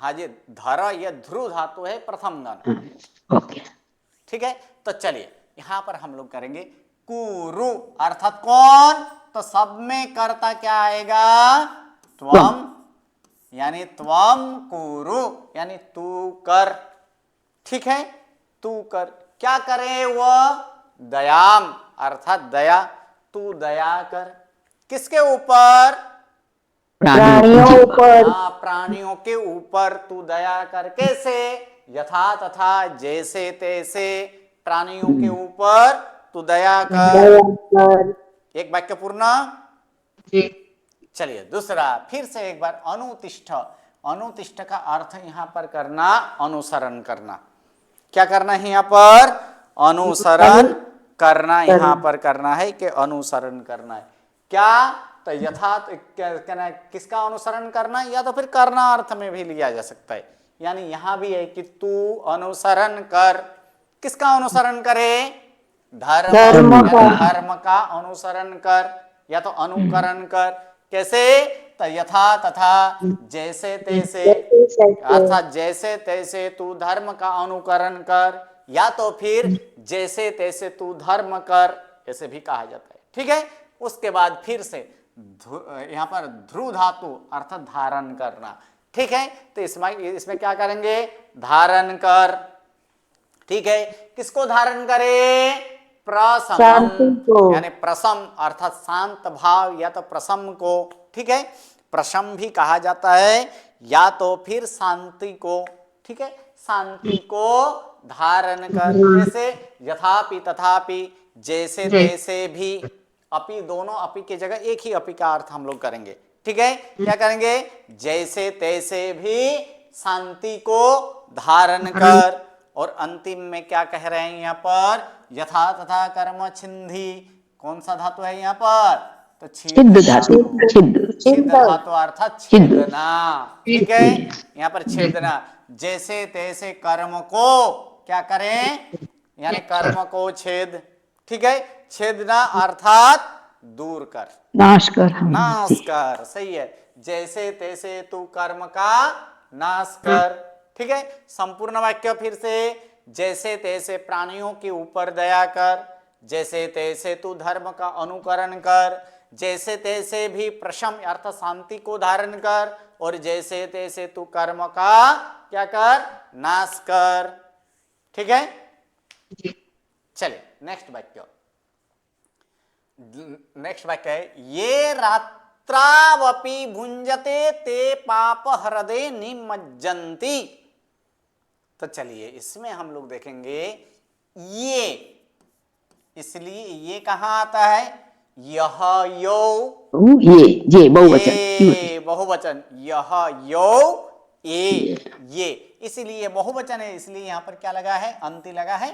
Speaker 2: हाँ जी, धर ये ध्रुव धातु है प्रथम गण।
Speaker 3: ओके,
Speaker 2: ठीक है, तो चलिए यहां पर हम लोग करेंगे कुरु, अर्थात कौन? तो सब में कर्ता क्या आएगा? त्वम, यानी त्वम कुरु, यानी तू कर। ठीक है, तू कर, क्या करे वह? दयाम, अर्थात दया, तू दया कर। किसके ऊपर?
Speaker 3: प्राणियों ऊपर।
Speaker 2: हाँ, प्राणियों के ऊपर तू दया कर। कैसे? यथा तथा, जैसे तैसे प्राणियों के ऊपर तू दया कर। एक वाक्य पूर्ण।
Speaker 1: जी
Speaker 2: चलिए दूसरा, फिर से एक बार, अनुतिष्ठ। अनुतिष्ठ का अर्थ यहां पर करना अनुसरण करना। क्या करना है यहाँ पर? अनुसरण करना यहां पर करना है कि अनुसरण करना है। क्या? तो यथा कहना है किसका अनुसरण करना, या तो फिर करना अर्थ में भी लिया जा सकता है। यानी यहां भी है कि तू अनुसरण कर। किसका अनुसरण करे? धर्म का अनुसरण कर, या तो अनुकरण कर। कैसे? तो यथा तथा, जैसे तैसे, अर्थात जैसे तैसे तू धर्म का अनुकरण कर, या तो फिर जैसे तैसे तू धर्म कर, ऐसे भी कहा जाता है। ठीक है, उसके बाद फिर से यहाँ पर ध्रुव धातु अर्थात धारण करना। ठीक है, तो इसमें क्या करेंगे? धारण कर। ठीक है, किसको धारण करे? प्रसम, यानी प्रसम अर्थात शांत भाव, या तो प्रसम को। ठीक है, प्रशम भी कहा जाता है, या तो फिर शांति को। ठीक है, शांति को धारण कर। जैसे यथापि तथापि, जैसे तैसे भी। अपि, दोनों अपि की जगह एक ही अपि का अर्थ हम लोग करेंगे। ठीक है, क्या करेंगे? जैसे तैसे भी शांति को धारण कर। और अंतिम में क्या कह रहे हैं यहाँ पर? यथा तथा कर्म छिन्धि। कौन सा धातु है यहाँ पर? तो छिद धातु। छिद धातु अर्थात छेदना। ठीक है, यहाँ पर छेदना। जैसे तैसे कर्म को क्या करें? यानी कर्म को छेद। ठीक है, छेदना अर्थात दूर कर,
Speaker 3: नाश कर।
Speaker 2: नाश कर। सही है, जैसे तैसे तू कर्म का नाश कर। ठीक है, संपूर्ण वाक्य फिर से, जैसे तैसे प्राणियों के ऊपर दया कर, जैसे तैसे तू धर्म का अनुकरण कर, जैसे तैसे भी प्रशम अर्थात शांति को धारण कर, और जैसे तैसे तू कर्म का क्या कर, नाश कर। ठीक है,
Speaker 1: जी।
Speaker 2: चलिए नेक्स्ट वाक्य। नेक्स्ट वाक्य है, ये रात्रावपि भुंजते ते पाप हृदय निमज्जन्ति। तो चलिए इसमें हम लोग देखेंगे ये, इसलिए ये कहां आता है, यह यो,
Speaker 3: ये बहुवचन,
Speaker 2: ये बहुवचन, यह यो ये, इसलिए बहुवचन है, इसलिए यहां पर क्या लगा है, अंति लगा है,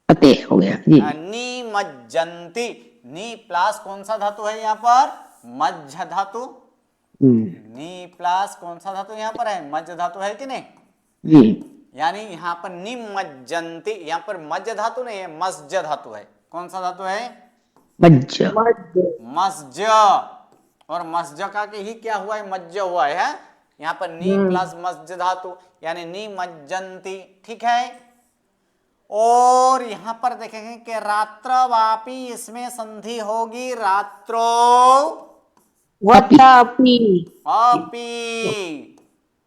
Speaker 3: अते हो गया जी।
Speaker 2: निमज्जन्ति। नी प्लस कौन सा धातु है यहाँ पर, मज्ज धातु। नी प्लस कौन सा धातु यहाँ पर है, मज्ज धातु है कि नहीं
Speaker 3: जी।
Speaker 2: यानी यहाँ पर निमज्जन्ति, यहाँ पर मज्ज धातु नहीं है, मस्ज धातु है। कौन सा धातु है,
Speaker 3: मज्ज,
Speaker 2: मस्ज। और मस्ज का के ही क्या हुआ है, मज्ज हुआ है। यहाँ पर नी प्लस मस्ज धातु यानी निमज्जन्ति। ठीक है, और यहां पर देखेंगे कि रात्रवापी, इसमें संधि होगी रात्रो
Speaker 4: वतापि
Speaker 2: अपी।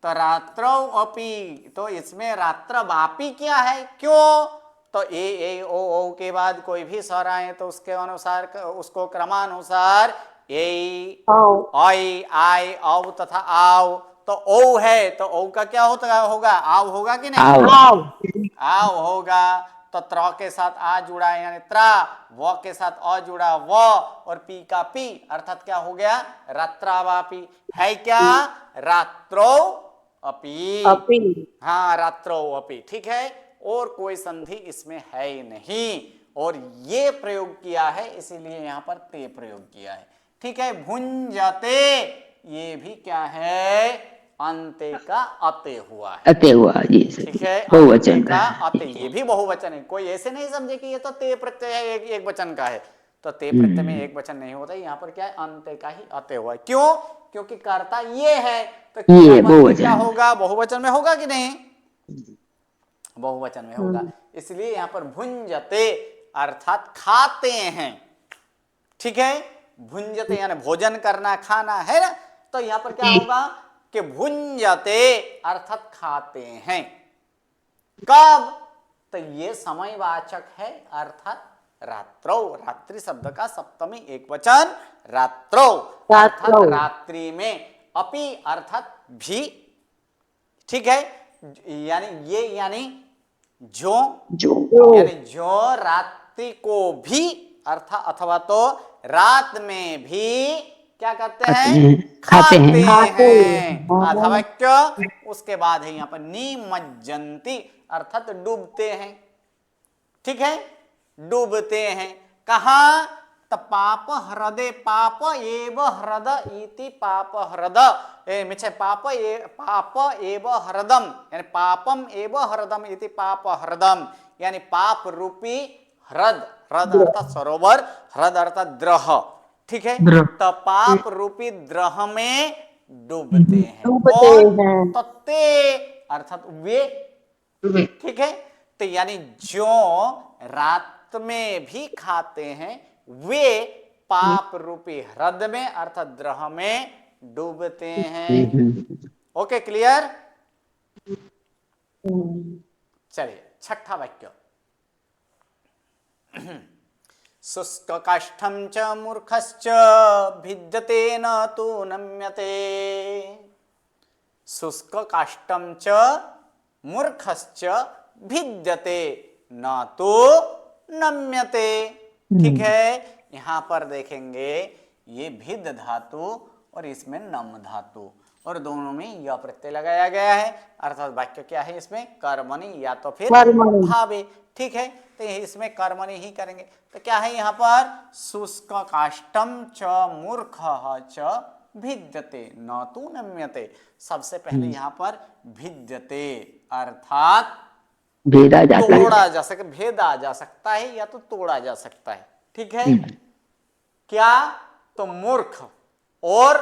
Speaker 2: तो रात्रो अपी, तो इसमें रात्रवापी क्या है, क्यों, तो ए ओ के बाद कोई भी स्वर आए तो उसके अनुसार, उसको क्रमानुसार ए आई आई औ तथा आव, तो ओ है तो ओ का क्या होगा, आव होगा कि नहीं, आव होगा। तो त्र के साथ आ जुड़ा यानी त्रा, व के साथ अ जुड़ा व, और पी का पी अर्थात क्या हो गया, रात्रावापी। है क्या, रात्रो अपी, हाँ रात्रो अपी। ठीक है, और कोई संधि इसमें है ही नहीं, और ये प्रयोग किया है इसीलिए यहां पर ते प्रयोग किया है। ठीक है, भुंजते ये भी क्या है, अंते का अते हुआ है,
Speaker 3: अते हुआ जी।
Speaker 2: ठीक है,
Speaker 3: बहुवचन
Speaker 2: का अते, ये भी बहुवचन है। कोई ऐसे नहीं समझे कि ये तो ते प्रत्यय है, एक वचन का है, तो ते प्रत्यय में एक वचन नहीं होता, यहाँ पर क्या है, अंते का ही अते हुआ है। क्यों, क्योंकि कर्ता ये है, तो
Speaker 3: ये
Speaker 2: क्या होगा, बहुवचन में होगा कि नहीं, बहुवचन में होगा। इसलिए यहाँ पर भुंजते अर्थात खाते हैं। ठीक है, भुंजते यानी भोजन करना, खाना है ना, तो यहाँ पर क्या होगा कि भुंजते अर्थात खाते हैं। कब, तो ये समयवाचक है अर्थात रात्रो, रात्रि शब्द का सप्तमी एक वचन रात्रो, अर्थात रात्रि में, अपि अर्थात भी। ठीक है, यानी ये यानी जो यानी जो रात्रि को भी अर्थात अथवा तो रात में भी क्या करते हैं, खाते हैं। अथवा क्या, उसके बाद है यहाँ पर निमज्जन्ति अर्थात डूबते हैं। ठीक है, डूबते हैं कहा, तो पाप हृदय, पाप एव हृद इति पाप हृद, मिच्छे पाप एव हृदम यानी पापम एव हृदम इति पाप हृदम, यानी पाप रूपी हृद, हृद अर्थात सरोवर, हृद अर्थात द्रह। ठीक है, तो पाप रूपी द्रह में डूबते हैं, कौन, तो ते अर्थात वे। ठीक है, तो यानी जो रात में भी खाते हैं वे पाप रूपी हृद में अर्थात द्रह में डूबते हैं। Okay, clear. चलिए छठा वाक्य, शुष्क काष्ठम च मूर्खश्च भिद्यते न तु नम्यते। शुष्क काष्ठम च मूर्खश्च भिद्यते न तो नम्यते। ठीक है, यहां पर देखेंगे ये भिद धातु और इसमें नम धातु, और दोनों में यह प्रत्यय लगाया गया है, अर्थात वाक्य क्या है इसमें, कर्मणि या तो फिर भावे। ठीक है, तो इसमें कर्मणि ही करेंगे। तो क्या है यहाँ पर, शुष्क काष्ठम च मूर्खः च भिद्यते न तु नम्यते। सबसे पहले यहाँ पर भिद्यते अर्थात
Speaker 3: भेदा जाता है,
Speaker 2: तोड़ा जा सकता, भेदा जा सकता है या तो तोड़ा जा सकता है। ठीक है, क्या, तो मूर्ख और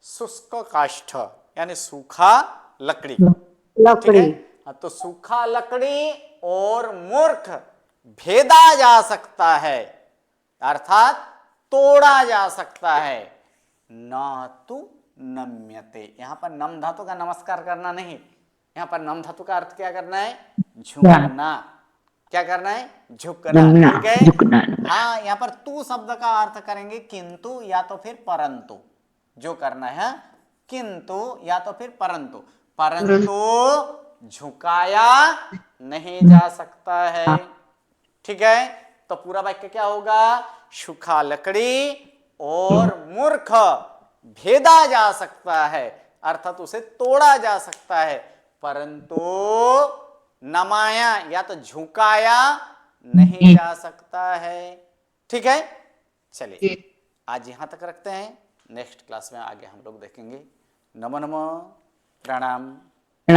Speaker 2: शुष्क काष्ठ यानी सूखा लकड़ी। ठीक है, तो सूखा लकड़ी और मूर्ख भेदा जा सकता है, अर्थात तोड़ा जा सकता है। न तु नम्यते, यहां पर नम धातु का नमस्कार करना नहीं, यहां पर नम धातु का अर्थ क्या करना है? झुकना। क्या करना है? झुकना।
Speaker 3: नमना,
Speaker 2: ठीक है।
Speaker 3: झुकना, नमना।
Speaker 2: हाँ, यहां पर तू शब्द का अर्थ करेंगे किंतु या तो फिर परंतु। जो करना है किंतु या तो फिर परंतु। परंतु झुकाया नहीं जा सकता है। ठीक है, तो पूरा वाक्य क्या होगा? सूखा लकड़ी और मूर्ख भेदा जा सकता है, अर्थात उसे तोड़ा जा सकता है, परंतु नमाया या तो झुकाया नहीं जा सकता है। ठीक है, चलिए आज यहां तक रखते हैं। नेक्स्ट क्लास में आगे हम लोग देखेंगे। नमो नमो, प्रणाम।